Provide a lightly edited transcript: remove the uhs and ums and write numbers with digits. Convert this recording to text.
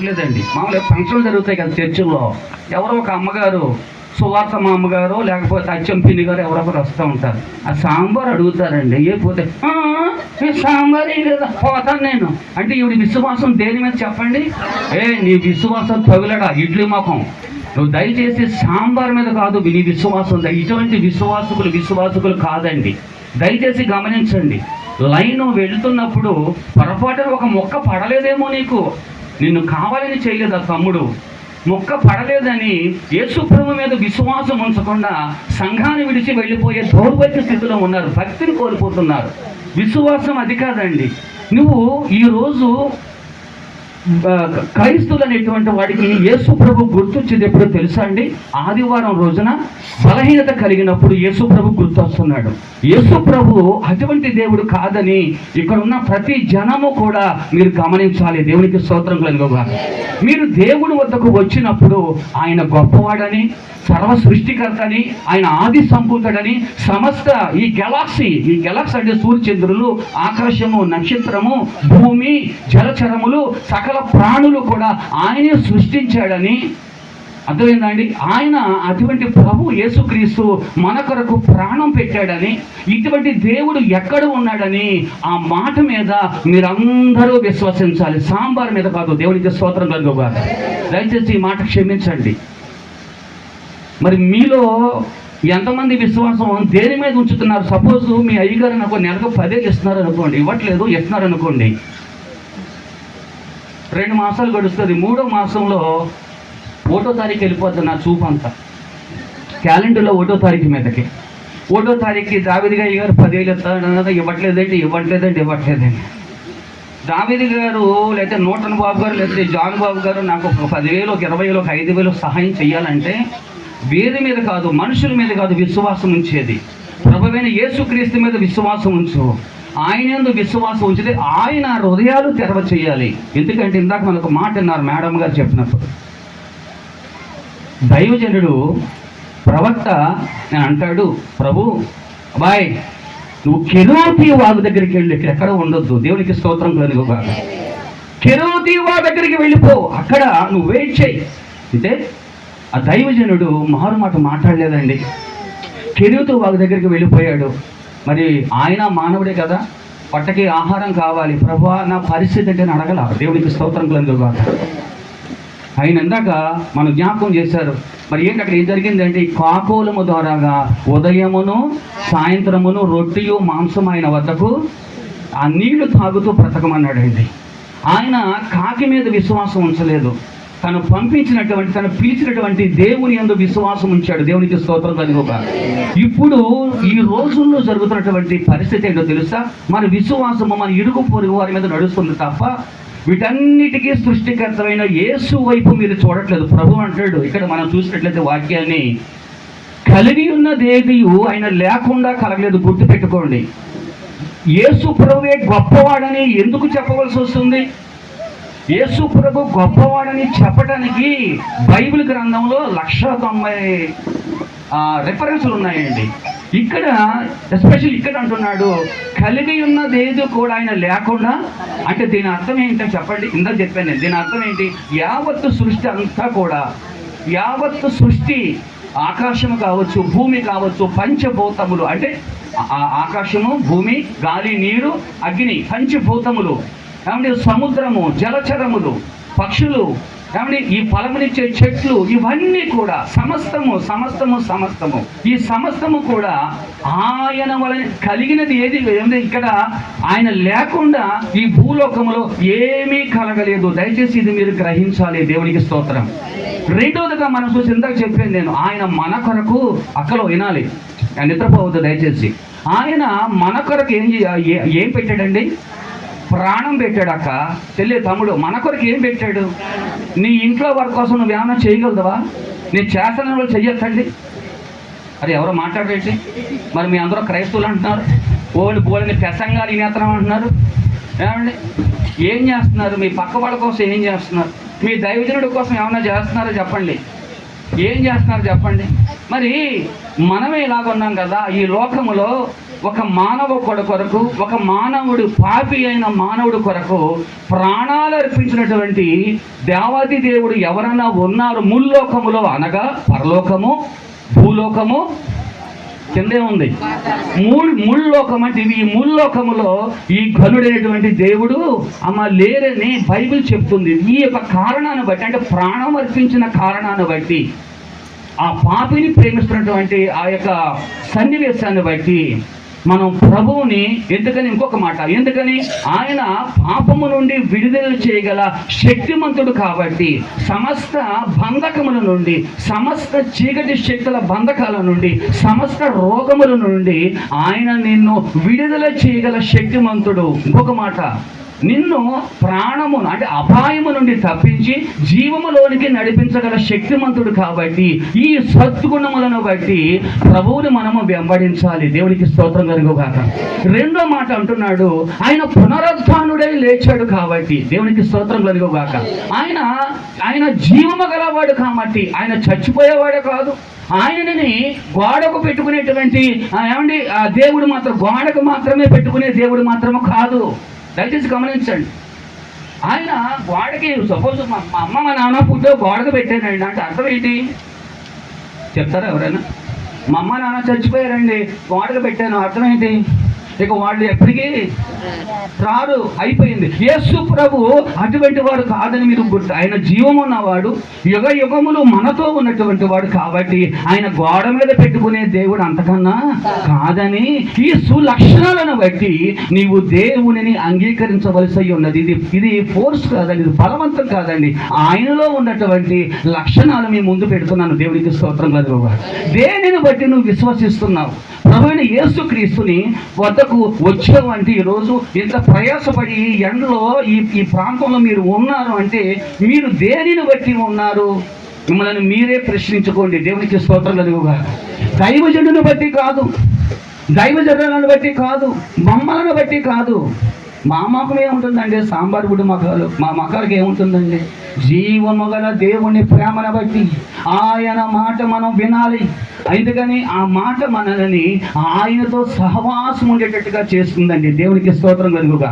లేదండి. మామూలుగా ఫంక్షన్లు జరుగుతాయి కదా చర్చిల్లో, ఎవరో ఒక అమ్మగారు, సువార్త మా అమ్మగారు లేకపోతే అచ్చంపిన్ని గారు ఎవరో ఒకరు వస్తూ ఉంటారు. ఆ సాంబార్ అడుగుతారండి. ఏ పోతే సాంబార్ లేదా పోతాను నేను అంటే, ఈవిడ విశ్వాసం దేని మీద చెప్పండి? నీ విశ్వాసం తగులడా ఇడ్లీ మొఖం. నువ్వు దయచేసి సాంబార్ మీద కాదు నీ విశ్వాసం. ఇటువంటి విశ్వాసుకులు కాదండి. దయచేసి గమనించండి. లైన్ వెళుతున్నప్పుడు పొరపాటున ఒక మొక్క పడలేదేమో, నిన్ను కావాలని చేయలేదు ఆ తమ్ముడు. మొక్క పడలేదని యేసు ప్రభు మీద విశ్వాసం ఉంచకుండా సంఘాన్ని విడిచి వెళ్ళిపోయే దౌర్భాగ్య స్థితిలో ఉన్నారు. భక్తిని కోల్పోతున్నారు. విశ్వాసం అది కాదండి. నువ్వు ఈరోజు క్రైస్తువులు అనేటువంటి వాడికి యేసు ప్రభు గుర్తొచ్చేది ఎప్పుడో తెలుసా అండి? ఆదివారం రోజున బలహీనత కలిగినప్పుడు యేసు ప్రభు గుర్తొస్తున్నాడు. యేసు ప్రభు అటువంటి దేవుడు కాదని ఇక్కడ ఉన్న ప్రతి జనము కూడా మీరు గమనించాలి. దేవునికి స్తోత్రం కలుగుగా. మీరు దేవుడి వద్దకు వచ్చినప్పుడు ఆయన గొప్పవాడని, సర్వ సృష్టికర్తని, ఆయన ఆది సంభూతుడని, సమస్త ఈ గెలాక్సీ అంటే సూర్యచంద్రులు, ఆకాశము, నక్షత్రము, భూమి, జలచరములు, సకల ప్రాణులు కూడా ఆయనే సృష్టించాడని అర్థమైందండి. ఆయన అటువంటి ప్రభు యేసుక్రీస్తు మన కొరకు ప్రాణం పెట్టాడని, ఇటువంటి దేవుడు ఎక్కడ ఉన్నాడని ఆ మాట మీద మీరందరూ విశ్వసించాలి. సాంబార్ మీద కాదు. దేవునికి స్తోత్రం కలుగుగా. దయచేసి ఈ మాట క్షమించండి. మరి మీలో ఎంతమంది విశ్వాసం దేని మీద ఉంచుతున్నారు? సపోజ్ మీ అయ్యగారు నాకు నెలకు 10,000 ఇస్తున్నారు అనుకోండి, ఇవ్వట్లేదు, ఇస్తున్నారు అనుకోండి. 2 మాసాలు గడుస్తుంది. 3వ మాసంలో 1వ తారీఖు వెళ్ళిపోతుంది నా చూపు అంతా. క్యాలెండర్లో 1వ తారీఖు మీదకి 1వ తారీఖుకి దావీదు అయ్యగారు 10,000 ఇస్తాడు, ఇవ్వట్లేదండి. దావీదు గారు లేకపోతే నూటన్ బాబు గారు లేకపోతే జాన్ బాబు గారు నాకు ఒక 10,000, ఒక 20,000, ఒక 5,000 సహాయం చేయాలంటే వేరే మీద కాదు, మనుషుల మీద కాదు విశ్వాసం ఉంచేది. ప్రభువైన యేసుక్రీస్తు మీద విశ్వాసం ఉంచు. ఆయన యందు విశ్వాసం ఉంచితే ఆయన హృదయాలు తెరవ చేయాలి. ఎందుకంటే ఇందాక మనకు మాట అన్నారు మేడం గారు చెప్పినప్పుడు, దైవజనుడు ప్రవక్త నేను అంటాడు, ప్రభు అబ్బాయ్ నువ్వు కెరూతి వాగు దగ్గరికి వెళ్ళి, ఎక్కడ ఉండొద్దు. దేవునికి స్తోత్రం కలుగుగా. కెరూతి వాగు దగ్గరికి వెళ్ళిపో, అక్కడ నువ్వు వెయిట్ చేయి అంటే ఆ దైవజనుడు మారు మాట మాట్లాడలేదండి. కెరూతి వాగు దగ్గరికి వెళ్ళిపోయాడు. మరి ఆయన మానవుడే కదా, పట్టకి ఆహారం కావాలి. ప్రభువా నా పరిస్థితి అంటే నేను అడగల. దేవునికి స్తోత్రం కలుగుగా. ఆయన ఇందాక మనం జ్ఞాపకం చేశారు. మరి ఏంటి అక్కడ ఏం జరిగిందంటే, ఈ కాకోలము ద్వారాగా ఉదయమును సాయంత్రమును రొట్టెయు మాంసం ఆయన వద్దకు ఆ నీళ్లు తాగుతూ బ్రతకమన్నాడండి. ఆయన కాకి మీద విశ్వాసం ఉంచలేదు. తను పంపించినటువంటి, తను పిలిచినటువంటి దేవుని యందు విశ్వాసం ఉంచాడు. దేవునికి స్తోత్రం కలుగుగా. ఇప్పుడు ఈ రోజుల్లో జరుగుతున్నటువంటి పరిస్థితి ఏంటో తెలుసా? మన విశ్వాసము మన ఇరుగు పొరుగు వారి మీద నడుస్తుంది తప్ప వీటన్నిటికీ సృష్టికర్తమైన యేసు వైపు మీరు చూడట్లేదు. ప్రభు అంటాడు ఇక్కడ మనం చూసినట్లయితే వాక్యాన్ని, కలిగి ఉన్నదేది ఆయన లేకుండా కలగలేదు. గుర్తుపెట్టుకోండి. యేసు ప్రభువే గొప్పవాడని ఎందుకు చెప్పవలసి వస్తుంది? యేసు ప్రభు గొప్పవాడని చెప్పడానికి బైబిల్ గ్రంథంలో 190 రెఫరెన్సులు ఉన్నాయండి. ఇక్కడ ఎస్పెషల్ ఇక్కడ అంటున్నాడు, కలిగి ఉన్నదేదో కూడా ఆయన లేకుండా. అంటే దీని అర్థం ఏంటో చెప్పండి. ఇందాక చెప్పాను నేను. దీని అర్థం ఏంటి? యావత్తు సృష్టి అంతా కూడా, యావత్తు సృష్టి, ఆకాశము కావచ్చు, భూమి కావచ్చు, పంచభూతములు అంటే ఆకాశము, భూమి, గాలి, నీరు, అగ్ని, పంచభూతములు ఏమంటే, సముద్రము, జలచరములు, పక్షులు, ఏమంటే ఈ ఫలమునిచ్చే చెట్లు, ఇవన్నీ కూడా సమస్తము ఈ సమస్తము కూడా ఆయన వలన కలిగినది. ఏది ఇక్కడ ఆయన లేకుండా ఈ భూలోకములో ఏమీ కలగలేదు. దయచేసి ఇది మీరు గ్రహించాలి. దేవునికి స్తోత్రం. రెండోదిగా మనం చూసి ఇందాక చెప్పాను నేను, ఆయన మన కొరకు అక్కలో వినాలి, నిద్రపోవద్దు దయచేసి. ఆయన మన కొరకు ఏం పెట్టాడండి? ప్రాణం పెట్టాడు. అక్క, చెల్లి, తమ్ముడు, మన కొరకు ఏం పెట్టాడు? నీ ఇంట్లో వారి కోసం నువ్వు ఏమైనా చేయగలదువా? నీ చేతన వాళ్ళు చెయ్యొద్దండి. అది ఎవరో మాట్లాడేంటి? మరి మీ అందరూ క్రైస్తవులు అంటున్నారు, బోలని ప్రసంగాలు వినేతనం అంటున్నారు. ఏమండి ఏం చేస్తున్నారు? మీ పక్క వాళ్ళ కోసం ఏం చేస్తున్నారు? మీ దైవజనుడి కోసం ఏమైనా చేస్తున్నారో చెప్పండి. ఏం చేస్తున్నారు చెప్పండి. మరి మనమే ఇలాగున్నాం కదా. ఈ లోకములో ఒక మానవ కొరకు, ఒక మానవుడు, పాపి అయిన మానవుడు కొరకు ప్రాణాలు అర్పించినటువంటి దేవాది దేవుడు ఎవరన్నా ఉన్నారు ముల్లోకములో, అనగా పరలోకము, భూలోకము, కిందే ఉంది ముల్లోకం. అంటే ఈ ముల్లోకములో ఈ ఘనుడైనటువంటి దేవుడు లేరని బైబిల్ చెప్తుంది. ఈ యొక్క కారణాన్ని బట్టి, అంటే ప్రాణం అర్పించిన కారణాన్ని బట్టి, ఆ పాపిని ప్రేమిస్తున్నటువంటి ఆ యొక్క సన్నివేశాన్ని బట్టి మనం ప్రభువుని ఇంకొక మాట, ఎందుకని ఆయన పాపము నుండి విడుదల చేయగల శక్తిమంతుడు కాబట్టి, సమస్త బంధకముల నుండి, సమస్త చీకటి శక్తుల బంధకాల నుండి, సమస్త రోగముల నుండి ఆయన నిన్ను విడుదల చేయగల శక్తిమంతుడు. ఇంకొక మాట, నిన్ను ప్రాణమును అంటే అపాయము నుండి తప్పించి జీవములోనికి నడిపించగల శక్తిమంతుడు కాబట్టి ఈ సద్గుణములను బట్టి ప్రభువుని మనము వెంబడించాలి. దేవునికి స్తోత్రం కలుగుగాక. రెండో మాట అంటున్నాడు, ఆయన పునరుత్థానుడై లేచాడు కాబట్టి, దేవునికి స్తోత్రం కలుగుగాక. ఆయన జీవము గలవాడు కాబట్టి, ఆయన చచ్చిపోయేవాడు కాదు. ఆయనని గోడకు పెట్టుకునేటువంటి ఆ దేవుడు మాత్రం, గోడకు మాత్రమే పెట్టుకునే దేవుడు మాత్రము కాదు. దయచేసి గమనించండి. ఆయన గోడకి, సపోజ్ మా అమ్మ మా నాన్న పుట్టో గోడకు పెట్టానండి అంటే అర్థం ఏంటి చెప్తారా ఎవరైనా? మా అమ్మ నాన్న చచ్చిపోయారండి, గోడకు పెట్టాను, అర్థం ఏంటి? ఇక వాళ్ళు ఎప్పటికీ రారు, అయిపోయింది. యేసు ప్రభు అటువంటి వాడు కాదని మీరు గుర్తు. ఆయన జీవం ఉన్నవాడు, యుగ యుగములు మనతో ఉన్నటువంటి వాడు కాబట్టి ఆయన గోడ మీద పెట్టుకునే దేవుడు అంతకన్నా కాదని ఈ సులక్షణాలను బట్టి నీవు దేవునిని అంగీకరించవలసి ఉన్నది. ఇది ఫోర్స్ కాదండి, ఇది బలవంతం కాదండి. ఆయనలో ఉన్నటువంటి లక్షణాలు మీ ముందు పెడుతున్నాను. దేవునికి స్తోత్రం కలుగుగా. దేనిని బట్టి నువ్వు విశ్వసిస్తున్నావు? ప్రభువైన యేసుక్రీస్తుని వద్దకు వచ్చావంటే, ఈరోజు ఇంత ప్రయాసపడి ఈ ఎండలో ఈ ప్రాంతంలో మీరు ఉన్నారు అంటే మీరు దేనిని బట్టి ఉన్నారు? మిమ్మల్ని మీరే ప్రశ్నించుకోండి. దేవునికి స్తోత్రం కలుగుగా. దైవజనుని బట్టి కాదు, దైవజనులను బట్టి కాదు, మమ్మలను బట్టి కాదు. మా మొఖం ఏముంటుందండి? సాంబార్ గుడి మొఖాలు. మా మొఖాలకి ఏముంటుందండి? జీవము గల దేవుని ప్రేమను బట్టి ఆయన మాట మనం వినాలి. అందుకని ఆ మాట మనల్ని ఆయనతో సహవాసం ఉండేటట్టుగా చేస్తుందండి. దేవునికి స్తోత్రం కలుగుగా.